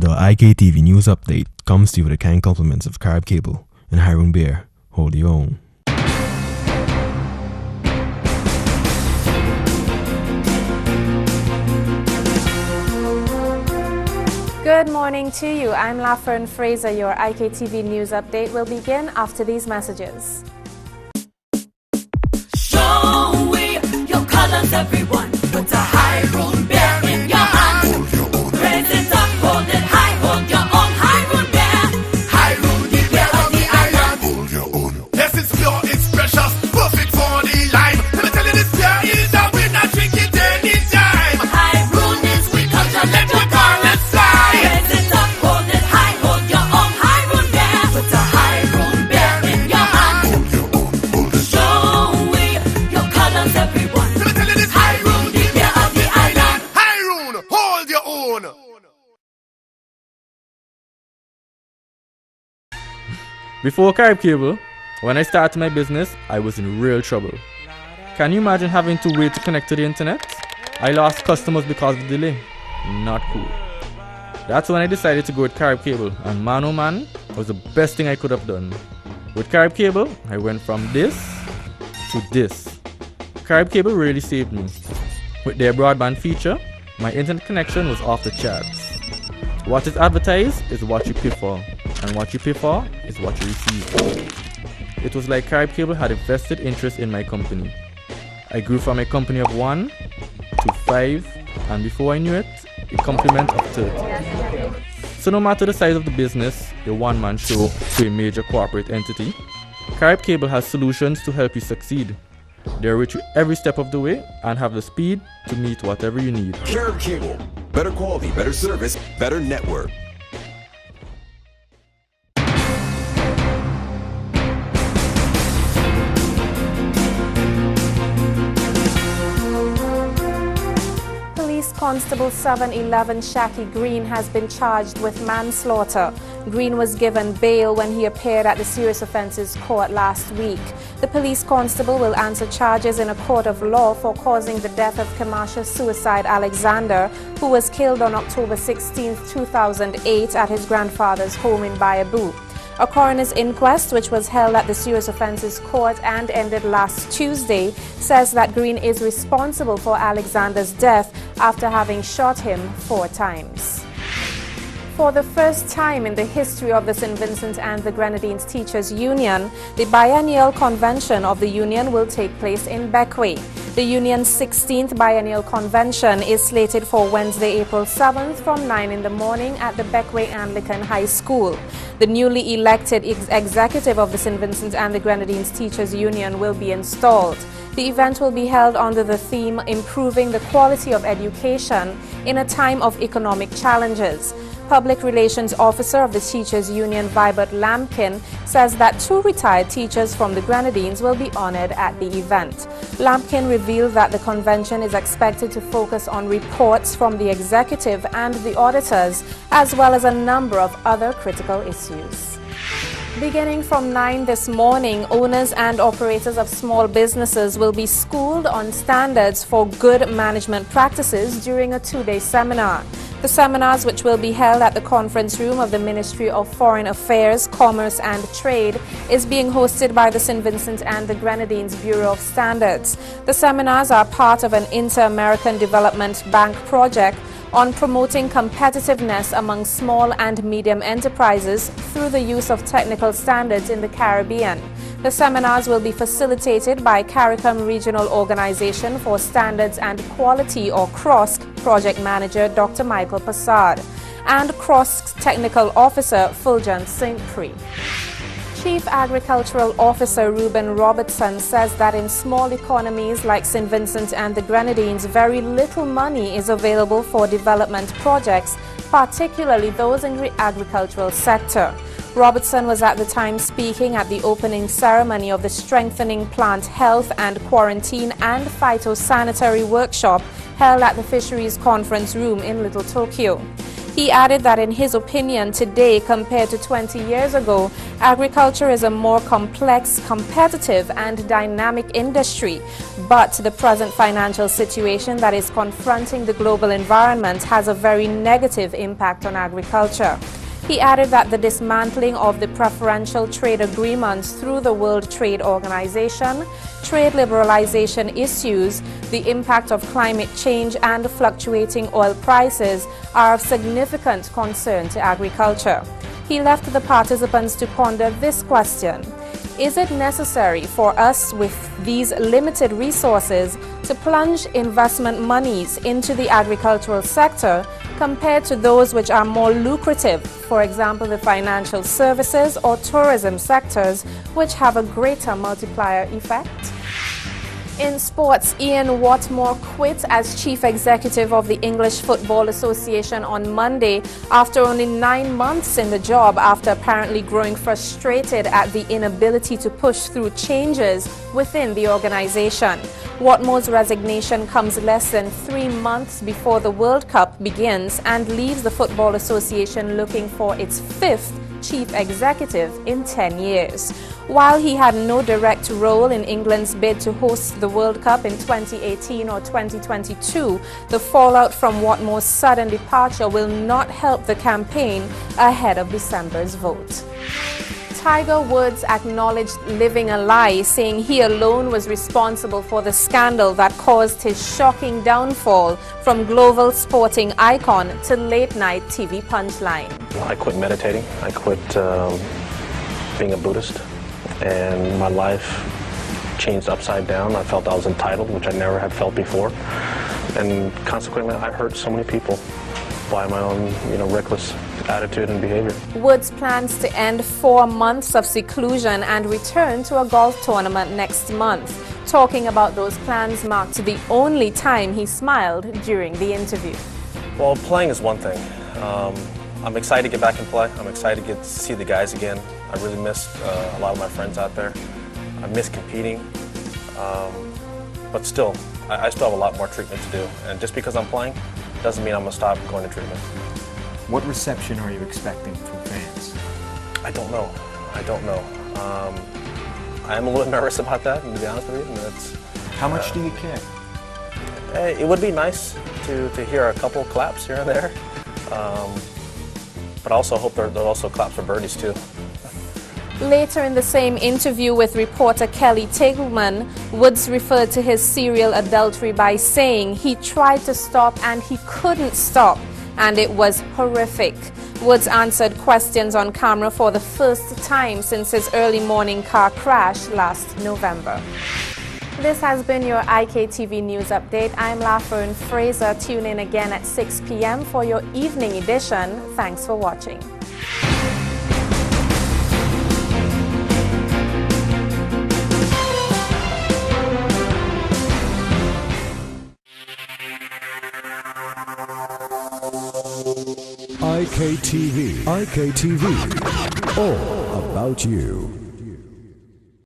our IKtv news update comes to you with the kind compliments of Carib Cable and Hiron Bear. Hold your own. Good morning to you. I'm Lafern Fraser. Your IKtv news update will begin after these messages. Show me your colors, everyone. Put a Hiron Bear in your hand. Raise it up, hold it high, hold your own Hiron Bear. Hiron, the bear of the island. Hold your own. Yes, it's pure, it's precious, perfect for the lime. Let me tell you, this beer is a winner, drink it anytime. Hiron is we culture, let your garnet fly. Raise it up, hold it high, hold your own Hiron Bear. Put a Hiron Bear in your hand. Hold your own, hold it. Show me your colors, everyone. Let me tell you, this Hiron, the bear of the island. Hiron, hold your own. Before Carib Cable, when I started my business, I was in real trouble. Can you imagine having to wait to connect to the internet? I lost customers because of the delay. Not cool. That's when I decided to go with Carib Cable, and man oh man, it was the best thing I could have done. With Carib Cable, I went from this to this. Carib Cable really saved me. With their broadband feature, my internet connection was off the charts. What is advertised is what you pay for, and what you pay for is what you receive. It was like Carib Cable had a vested interest in my company. I grew from a company of 1 to 5, and before I knew it, a complement of 30. So no matter the size of the business, a one-man show to a major corporate entity, Carib Cable has solutions to help you succeed. They're with you every step of the way and have the speed to meet whatever you need. Carib Cable. Better quality, better service, better network. Police Constable 711 Shaki Green has been charged with manslaughter. Green was given bail when he appeared at the Serious Offences Court last week. The police constable will answer charges in a court of law for causing the death of Kamasha Suicide Alexander, who was killed on October 16, 2008 at his grandfather's home in Bayabu. A coroner's inquest, which was held at the Serious Offences Court and ended last Tuesday, says that Green is responsible for Alexander's death after having shot him 4 times. For the first time in the history of the St. Vincent and the Grenadines Teachers Union, the biennial convention of the union will take place in Beckway. The union's 16th biennial convention is slated for Wednesday, April 7th from 9 in the morning at the Beckway Anglican High School. The newly elected executive of the St. Vincent and the Grenadines Teachers Union will be installed. The event will be held under the theme Improving the Quality of Education in a Time of Economic Challenges. Public Relations Officer of the Teachers Union, Vibert Lampkin, says that 2 retired teachers from the Grenadines will be honored at the event. Lampkin revealed that the convention is expected to focus on reports from the executive and the auditors, as well as a number of other critical issues. Beginning from 9 this morning, owners and operators of small businesses will be schooled on standards for good management practices during a 2-day seminar. The seminars, which will be held at the conference room of the Ministry of Foreign Affairs, Commerce and Trade, is being hosted by the St. Vincent and the Grenadines Bureau of Standards. The seminars are part of an Inter-American Development Bank project on promoting competitiveness among small and medium enterprises through the use of technical standards in the Caribbean. The seminars will be facilitated by CARICOM Regional Organization for Standards and Quality, or CROSC, Project Manager Dr. Michael Passard, and CROSC Technical Officer Fulgence St. Prix. Chief Agricultural Officer Ruben Robertson says that in small economies like St. Vincent and the Grenadines, very little money is available for development projects, particularly those in the agricultural sector. Robertson was at the time speaking at the opening ceremony of the Strengthening Plant Health and Quarantine and Phytosanitary Workshop held at the Fisheries Conference Room in Little Tokyo. He added that in his opinion today compared to 20 years ago, agriculture is a more complex, competitive and dynamic industry. But the present financial situation that is confronting the global environment has a very negative impact on agriculture. He added that the dismantling of the preferential trade agreements through the World Trade Organization, trade liberalization issues, the impact of climate change and fluctuating oil prices are of significant concern to agriculture. He left the participants to ponder this question: is it necessary for us with these limited resources to plunge investment monies into the agricultural sector compared to those which are more lucrative, for example the financial services or tourism sectors, which have a greater multiplier effect? In sports, Ian Watmore quit as chief executive of the English Football Association on Monday after only 9 months in the job, after apparently growing frustrated at the inability to push through changes within the organization. Watmore's resignation comes less than 3 months before the World Cup begins and leaves the Football Association looking for its 5th chief executive in 10 years. While he had no direct role in England's bid to host the World Cup in 2018 or 2022, the fallout from Watmore's sudden departure will not help the campaign ahead of December's vote. Tiger Woods acknowledged living a lie, saying he alone was responsible for the scandal that caused his shocking downfall from global sporting icon to late-night TV punchline. I quit meditating. I quit being a Buddhist, and my life changed upside down. I felt I was entitled, which I never had felt before, and consequently I hurt so many people by my own, reckless attitude and behavior. Woods plans to end 4 months of seclusion and return to a golf tournament next month. Talking about those plans marked the only time he smiled during the interview. Well, playing is one thing. I'm excited to get back and play. I'm excited to get to see the guys again. I really miss a lot of my friends out there. I miss competing, but still, I still have a lot more treatment to do. And just because I'm playing doesn't mean I'm going to stop going to treatment. What reception are you expecting from fans? I don't know. I am a little nervous about that, to be honest with you. How much do you care? It would be nice to hear a couple claps here and there, but I also hope there are also claps for birdies too. Later in the same interview with reporter Kelly Tillman, Woods referred to his serial adultery by saying he tried to stop and he couldn't stop, and it was horrific. Woods answered questions on camera for the first time since his early morning car crash last November. This has been your IKtv News Update. I'm Lafern Fraser. Tune in again at 6 p.m. for your evening edition. Thanks for watching. IKtv. All about you.